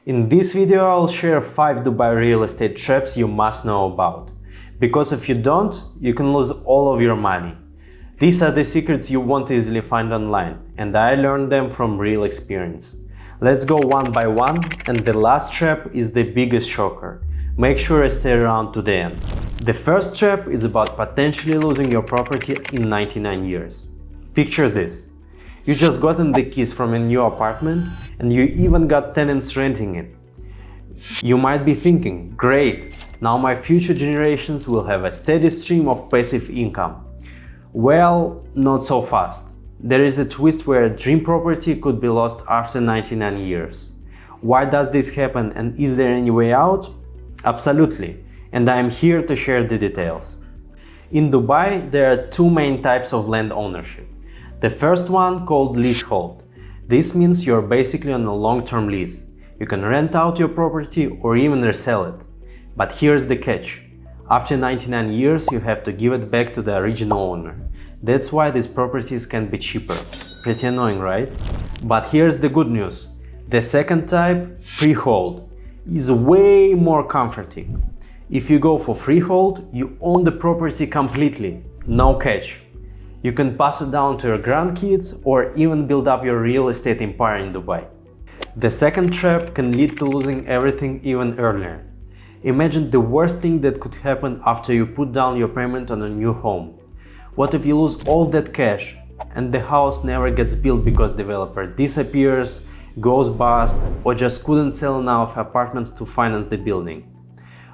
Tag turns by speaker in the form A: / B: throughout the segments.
A: In this video I'll share 5 Dubai real estate traps you must know about. Because if you don't, you can lose all of your money. These are the secrets you won't easily find online, and I learned them from real experience. Let's go one by one, and the last trap is the biggest shocker. Make sure you stay around to the end. The first trap is about potentially losing your property in 99 years. Picture this. You just gotten the keys from a new apartment and you even got tenants renting it. You might be thinking, great, now my future generations will have a steady stream of passive income. Well, not so fast. There is a twist where a dream property could be lost after 99 years. Why does this happen, and is there any way out? Absolutely, and I am here to share the details. In Dubai, there are two main types of land ownership. The first one, called leasehold. This means you're basically on a long-term lease. You can rent out your property or even resell it. But here's the catch. After 99 years, you have to give it back to the original owner. That's why these properties can be cheaper. Pretty annoying, right? But here's the good news. The second type, freehold, is way more comforting. If you go for freehold, you own the property completely. No catch. You can pass it down to your grandkids or even build up your real estate empire in Dubai. The second trap can lead to losing everything even earlier. Imagine the worst thing that could happen after you put down your payment on a new home. What if you lose all that cash and the house never gets built because developer disappears, goes bust, or just couldn't sell enough apartments to finance the building?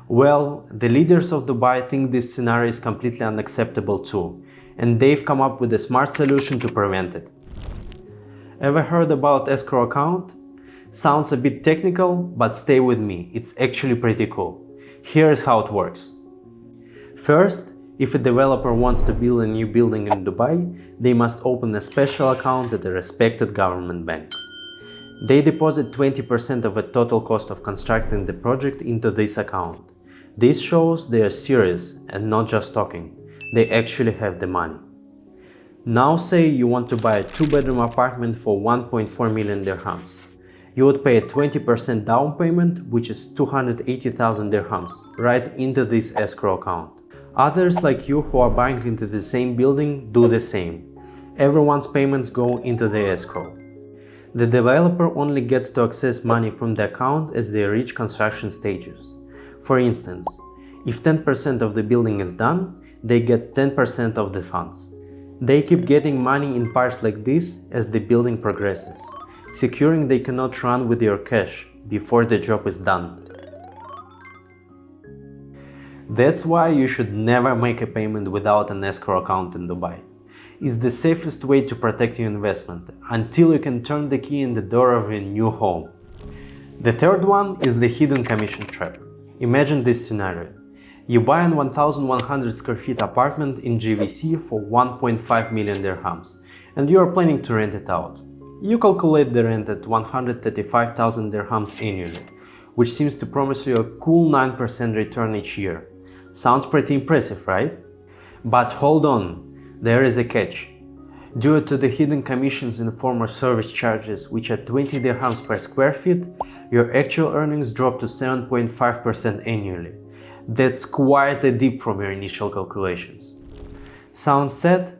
A: Well, the leaders of Dubai think this scenario is completely unacceptable too, and they've come up with a smart solution to prevent it. Ever heard about escrow account? Sounds a bit technical, but stay with me, it's actually pretty cool. Here's how it works. First, if a developer wants to build a new building in Dubai, they must open a special account at a respected government bank. They deposit 20% of the total cost of constructing the project into this account. This shows they are serious and not just talking. They actually have the money. Now say you want to buy a 2-bedroom apartment for 1.4 million dirhams. You would pay a 20% down payment, which is 280,000 dirhams, right into this escrow account. Others like you who are buying into the same building do the same. Everyone's payments go into the escrow. The developer only gets to access money from the account as they reach construction stages. For instance, if 10% of the building is done, they get 10% of the funds. They keep getting money in parts like this as the building progresses, securing they cannot run with your cash before the job is done. That's why you should never make a payment without an escrow account in Dubai. It's the safest way to protect your investment until you can turn the key in the door of your new home. The third one is the hidden commission trap. Imagine this scenario. You buy an 1,100 square feet apartment in GVC for 1.5 million dirhams and you are planning to rent it out. You calculate the rent at 135,000 dirhams annually, which seems to promise you a cool 9% return each year. Sounds pretty impressive, right? But hold on, there is a catch. Due to the hidden commissions in the form of service charges, which are 20 dirhams per square feet, your actual earnings drop to 7.5% annually. That's quite a dip from your initial calculations. Sounds sad?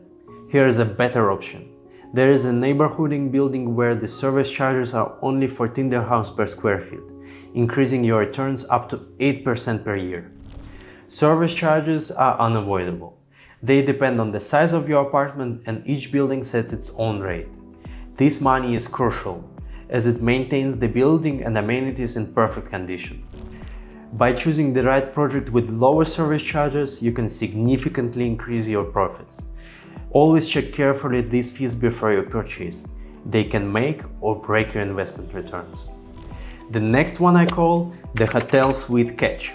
A: Here is a better option. There is a neighborhooding building where the service charges are only 14 dirhams per square feet, increasing your returns up to 8% per year. Service charges are unavoidable. They depend on the size of your apartment and each building sets its own rate. This money is crucial, as it maintains the building and amenities in perfect condition. By choosing the right project with lower service charges, you can significantly increase your profits. Always check carefully these fees before you purchase. They can make or break your investment returns. The next one I call the hotel suite catch.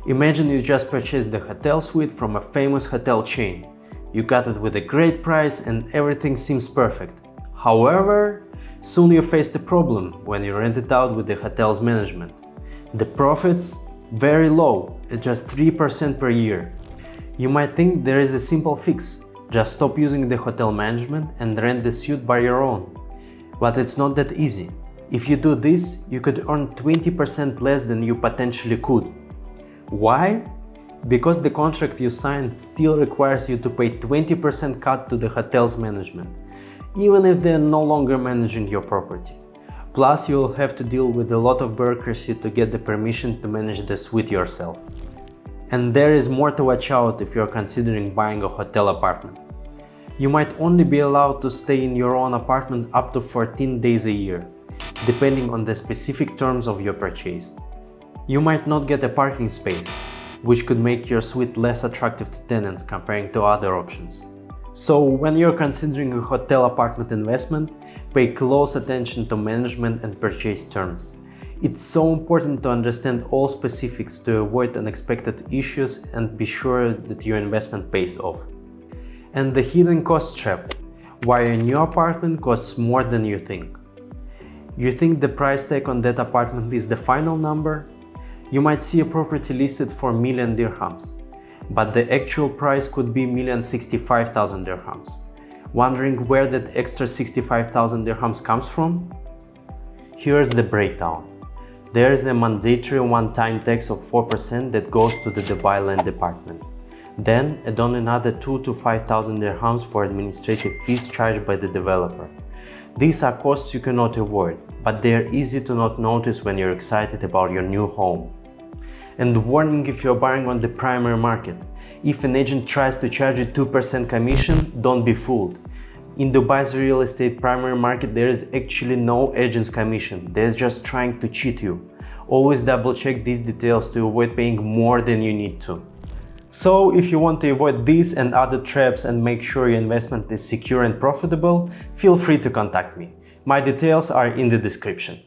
A: Imagine you just purchased the hotel suite from a famous hotel chain. You got it with a great price and everything seems perfect. However, soon you face the problem when you rent it out with the hotel's management. The profits? Very low, at just 3% per year. You might think there is a simple fix. Just stop using the hotel management and rent the suite by your own. But it's not that easy. If you do this, you could earn 20% less than you potentially could. Why? Because the contract you signed still requires you to pay 20% cut to the hotel's management, even if they're no longer managing your property. Plus, you'll have to deal with a lot of bureaucracy to get the permission to manage the suite yourself. And there is more to watch out if you're considering buying a hotel apartment. You might only be allowed to stay in your own apartment up to 14 days a year, depending on the specific terms of your purchase. You might not get a parking space, which could make your suite less attractive to tenants comparing to other options. So when you're considering a hotel apartment investment, pay close attention to management and purchase terms. It's so important to understand all specifics to avoid unexpected issues and be sure that your investment pays off. And the hidden cost trap: why a new apartment costs more than you think. You think the price tag on that apartment is the final number? You might see a property listed for million dirhams, but the actual price could be 1,065,000 dirhams. Wondering where that extra 65,000 dirhams comes from? Here's the breakdown. There is a mandatory one-time tax of 4% that goes to the Dubai Land Department. Then add on another 2,000 to 5,000 dirhams for administrative fees charged by the developer. These are costs you cannot avoid, but they are easy to not notice when you're excited about your new home. And warning if you're buying on the primary market: if an agent tries to charge you 2% commission, don't be fooled. In Dubai's real estate primary market, there is actually no agent's commission. They're just trying to cheat you. Always double check these details to avoid paying more than you need to. So if you want to avoid these and other traps and make sure your investment is secure and profitable, feel free to contact me. My details are in the description.